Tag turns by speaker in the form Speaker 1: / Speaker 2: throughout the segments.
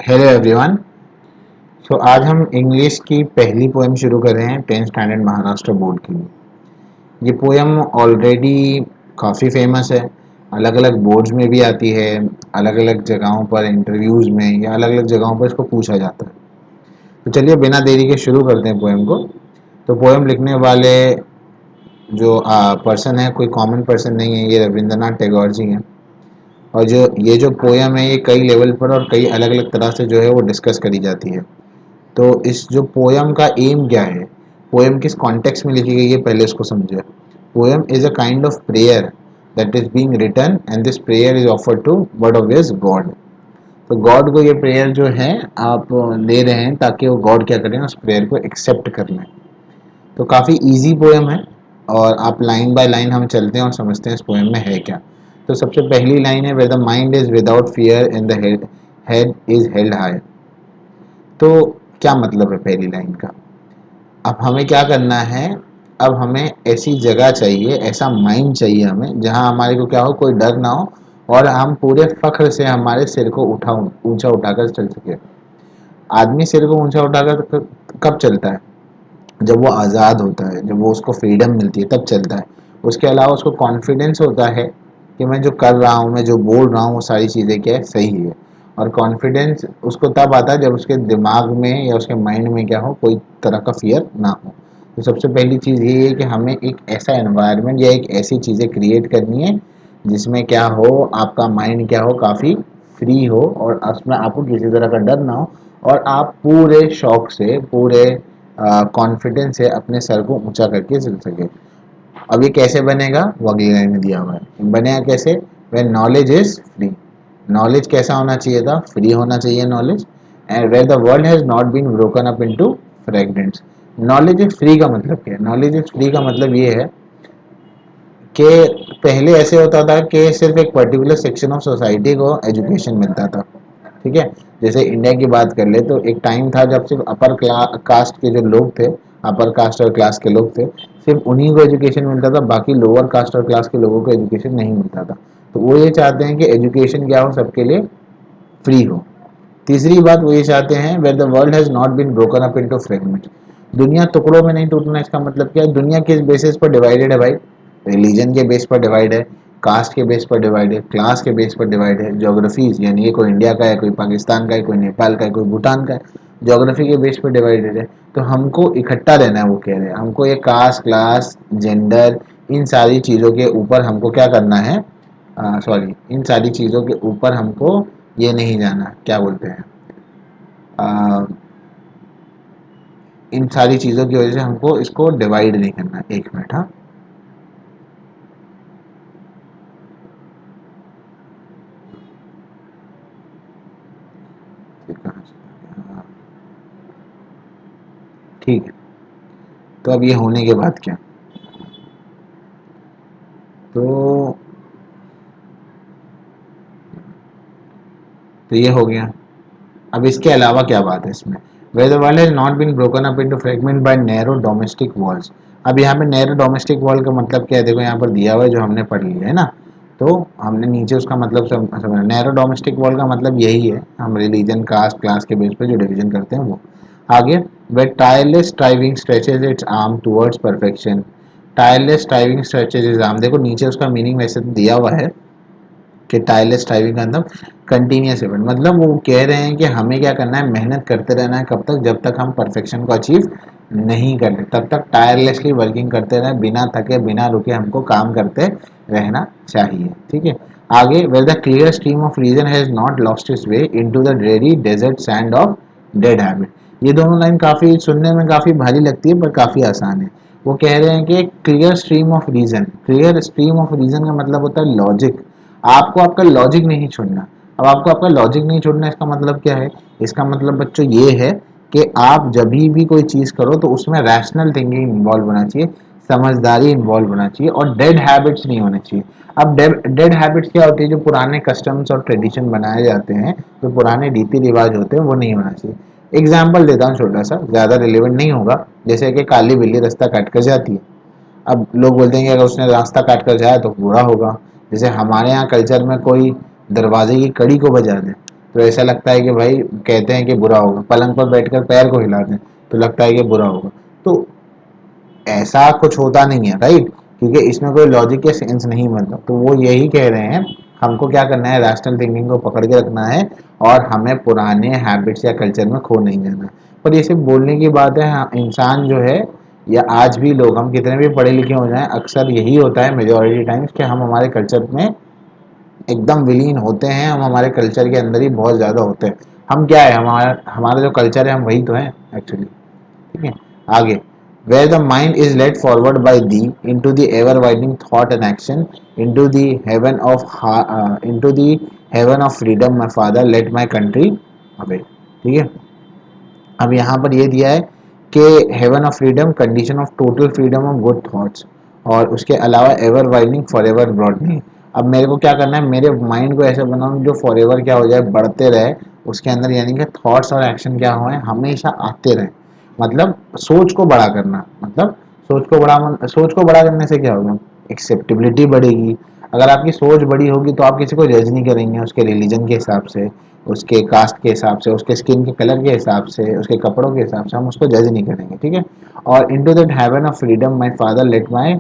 Speaker 1: Hello everyone. आज हम English की पहली पोएम शुरू कर रहे हैं 10th स्टैंडर्ड महाराष्ट्र बोर्ड के लिए। ये पोएम ऑलरेडी काफ़ी फेमस है, अलग अलग बोर्ड्स में भी आती है, अलग अलग जगहों पर इंटरव्यूज़ में या अलग अलग जगहों पर इसको पूछा जाता है। तो चलिए बिना देरी के शुरू करते हैं पोएम को। तो पोएम लिखने वाले जो पर्सन है कोई कॉमन पर्सन नहीं है, ये रविंद्रनाथ टैगोर जी हैं। और जो ये पोएम है ये कई लेवल पर और कई अलग अलग तरह से जो है वो डिस्कस करी जाती है। तो इस जो पोएम का एम क्या है, पोएम किस कॉन्टेक्स्ट में लिखी गई है, पहले इसको समझे। Poem is a kind of prayer that is being written and this prayer is offered to word of his god. तो गॉड को ये प्रेयर जो है आप दे रहे हैं ताकि वो गॉड क्या करें, उस प्रेयर को एक्सेप्ट कर लें। तो काफ़ी इजी पोएम है और आप लाइन बाय लाइन हम चलते हैं और समझते हैं इस पोएम में है क्या। तो सबसे पहली लाइन है, where the mind is without fear and the head is held high. तो क्या मतलब है पहली लाइन का। अब हमें क्या करना है, अब हमें ऐसी जगह चाहिए, ऐसा माइंड चाहिए हमें जहां हमारे को क्या हो, कोई डर ना हो और हम पूरे फख्र से हमारे सिर को ऊंचा उठाकर चल सके। आदमी सिर को ऊंचा उठाकर कब चलता है, जब वो आज़ाद होता है, जब वो उसको फ्रीडम मिलती है तब चलता है। उसके अलावा उसको कॉन्फिडेंस होता है कि मैं जो कर रहा हूँ, मैं जो बोल रहा हूँ वो सारी चीज़ें क्या है, सही है। और कॉन्फिडेंस उसको तब आता है जब उसके दिमाग में या उसके माइंड में क्या हो, कोई तरह का फियर ना हो। तो सबसे पहली चीज़ ये है कि हमें एक ऐसा एनवायरनमेंट या एक ऐसी चीज़ें क्रिएट करनी है जिसमें क्या हो, आपका माइंड क्या हो, काफ़ी फ्री हो और उसमें आपको किसी तरह का डर ना हो और आप पूरे शौक से, पूरे कॉन्फिडेंस से अपने सर को ऊंचा करके चल सके। अब ये कैसे बनेगा, वो अगली लाइन में दिया हुआ है। बनेगा कैसे, when knowledge is free. Knowledge कैसा होना चाहिए था, फ्री होना चाहिए knowledge. And where the world has not been broken up into fragments. Knowledge is free का मतलब क्या है, नॉलेज इज फ्री का मतलब ये है कि पहले ऐसे होता था कि सिर्फ एक पर्टिकुलर सेक्शन ऑफ सोसाइटी को एजुकेशन मिलता था। ठीक है, जैसे इंडिया की बात कर ले तो एक टाइम था जब सिर्फ अपर कास्ट के जो लोग थे, अपर कास्ट और क्लास के लोग थे, सिर्फ उन्हीं को एजुकेशन मिलता था, बाकी लोअर कास्ट और क्लास के लोगों को एजुकेशन नहीं मिलता था। तो वो ये चाहते हैं कि एजुकेशन क्या हो, सबके लिए फ्री हो। तीसरी बात वो ये चाहते हैं, where the world has not been broken up into fragments. दुनिया टुकड़ों में नहीं टूटना। इसका मतलब क्या है, दुनिया किस बेसिस पर डिवाइडेड है भाई, रिलीजन के बेस पर डिवाइड है, कास्ट के बेस पर डिवाइड है, क्लास के बेस पर डिवाइड है, जोग्राफीज यानी ये कोई इंडिया का है, कोई पाकिस्तान का है, कोई नेपाल का है, कोई भूटान का है, जोग्राफी के बेस पर डिवाइडेड है। तो हमको इकट्ठा रहना है, वो कह रहे हैं हमको ये कास्ट, क्लास, जेंडर, इन सारी चीज़ों के ऊपर हमको क्या करना है, सॉरी, इन सारी चीज़ों के ऊपर हमको ये नहीं जाना, क्या बोलते हैं, इन सारी चीज़ों की वजह से हमको इसको डिवाइड नहीं करना। एक मिनट, हाँ, ठीक है। तो अब ये होने के बाद क्या, तो ये हो गया। अब इसके अलावा क्या बात है इसमें, where the world has not been broken up into fragment by narrow domestic walls. अब यहाँ पे नैरो डोमेस्टिक वॉल का मतलब क्या है, देखो यहाँ पर दिया हुआ है जो हमने पढ़ लिया है ना। तो हमने नीचे उसका मतलब समझा। नैरो डोमेस्टिक वॉल का मतलब यही है, हम रिलीजन, कास्ट, क्लास के बेस पे जो डिवीजन करते हैं वो। आगे, where tireless striving stretches its arm towards perfection. Tireless striving stretches its arm, देखो नीचे उसका मीनिंग वैसे तो दिया हुआ है कि टायरलेस स्ट्राइविंग का मतलब कंटिन्यूस एफर्ट। मतलब वो कह रहे हैं कि हमें क्या करना है, मेहनत करते रहना है। कब तक, जब तक हम परफेक्शन को अचीव नहीं कर ले तब तक टायरलेसली वर्किंग करते रहे, बिना थके बिना रुके हमको काम करते रहना चाहिए। ठीक है, आगे, where the clear stream of reason has not lost its way into the dreary desert sand of dead habit. ये दोनों लाइन काफ़ी सुनने में काफ़ी भारी लगती है पर काफ़ी आसान है। वो कह रहे हैं कि clear stream of reason, clear stream of reason का मतलब होता है लॉजिक। आपको आपका लॉजिक नहीं छोड़ना। अब आपको आपका लॉजिक नहीं छोड़ना, इसका मतलब क्या है, इसका मतलब बच्चों ये है कि आप जब भी कोई चीज़ करो तो उसमें रैशनल थिंकिंग इन्वॉल्व होना चाहिए, समझदारी इन्वॉल्व होना चाहिए और डेड हैबिट्स नहीं होने चाहिए। अब डेड हैबिट्स क्या होती है, जो पुराने कस्टम्स और ट्रेडिशन बनाए जाते हैं, जो पुराने रीति रिवाज होते हैं, वो नहीं होना चाहिए। एग्जाम्पल देता हूँ छोटा सा, ज़्यादा रिलेवेंट नहीं होगा। जैसे कि काली बिल्ली रास्ता काट कर जाती है। अब लोग बोलते हैं कि अगर उसने रास्ता काट कर जाए तो बुरा होगा। जैसे हमारे यहाँ कल्चर में कोई दरवाजे की कड़ी को बजा दे तो ऐसा लगता है कि भाई कहते हैं कि बुरा होगा, पलंग पर बैठकर पैर को हिला दें तो लगता है कि बुरा होगा। तो ऐसा कुछ होता नहीं है, राइट, क्योंकि इसमें कोई लॉजिक या सेंस नहीं बनता। तो वो यही कह रहे हैं हमको क्या करना है, रैशनल थिंकिंग को पकड़ के रखना है और हमें पुराने हैबिट्स या कल्चर में खो नहीं जाना। पर ये सिर्फ बोलने की बात है। हाँ, इंसान जो है या आज भी लोग, हम कितने भी पढ़े लिखे हो जाएं, अक्सर यही होता है मेजोरिटी टाइम्स कि हम हमारे कल्चर में एकदम विलीन होते हैं, हम हमारे कल्चर के अंदर ही बहुत ज़्यादा होते हैं। हम क्या है, हमारा हमारा जो कल्चर है हम वही तो हैं एक्चुअली। ठीक है, आगे, where the mind is led forward by thee into the ever widening thought and action into the heaven of freedom my father let my country away। ठीक है, अब यहाँ पर ये दिया है कि heaven of freedom, condition of total freedom of good thoughts, और उसके अलावा ever widening for ever broadening. अब मेरे को क्या करना है, मेरे माइंड को ऐसे बनाऊँ जो फॉर एवर क्या हो जाए, बढ़ते रहे उसके अंदर, यानी कि थॉट्स और एक्शन क्या हो, हमेशा आते रहे। मतलब सोच को बड़ा करना, मतलब सोच को बड़ा करने से क्या होगा, एक्सेप्टेबिलिटी बढ़ेगी। अगर आपकी सोच बड़ी होगी तो आप किसी को जज नहीं करेंगे उसके रिलीजन के हिसाब से, उसके कास्ट के हिसाब से, उसके स्किन के कलर के हिसाब से, उसके कपड़ों के हिसाब से हम उसको जज नहीं करेंगे। ठीक है, और into that heaven of freedom my father let my,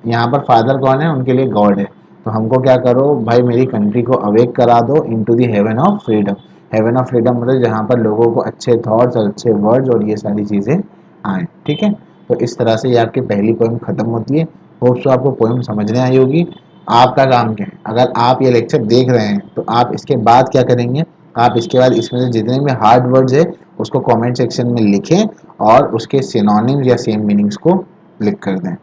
Speaker 1: यहाँ पर फादर कौन है, उनके लिए गॉड है। तो हमको क्या करो भाई, मेरी कंट्री को अवेक करा दो into the heaven of freedom. Heaven of freedom मतलब जहाँ पर लोगों को अच्छे थॉट्स और अच्छे वर्ड्स और ये सारी चीज़ें आए। ठीक है, तो इस तरह से ये आपकी पहली पोएम खत्म होती है। होप सो आपको पोएम समझने आई होगी। आपका काम क्या है, अगर आप ये लेक्चर देख रहे हैं तो आप इसके बाद क्या करेंगे, आप इसके बाद इसमें से जितने भी हार्ड वर्ड्स है उसको कमेंट सेक्शन में लिखें और उसके सिनोनिम्स या सेम मीनिंग्स को लिख कर दें।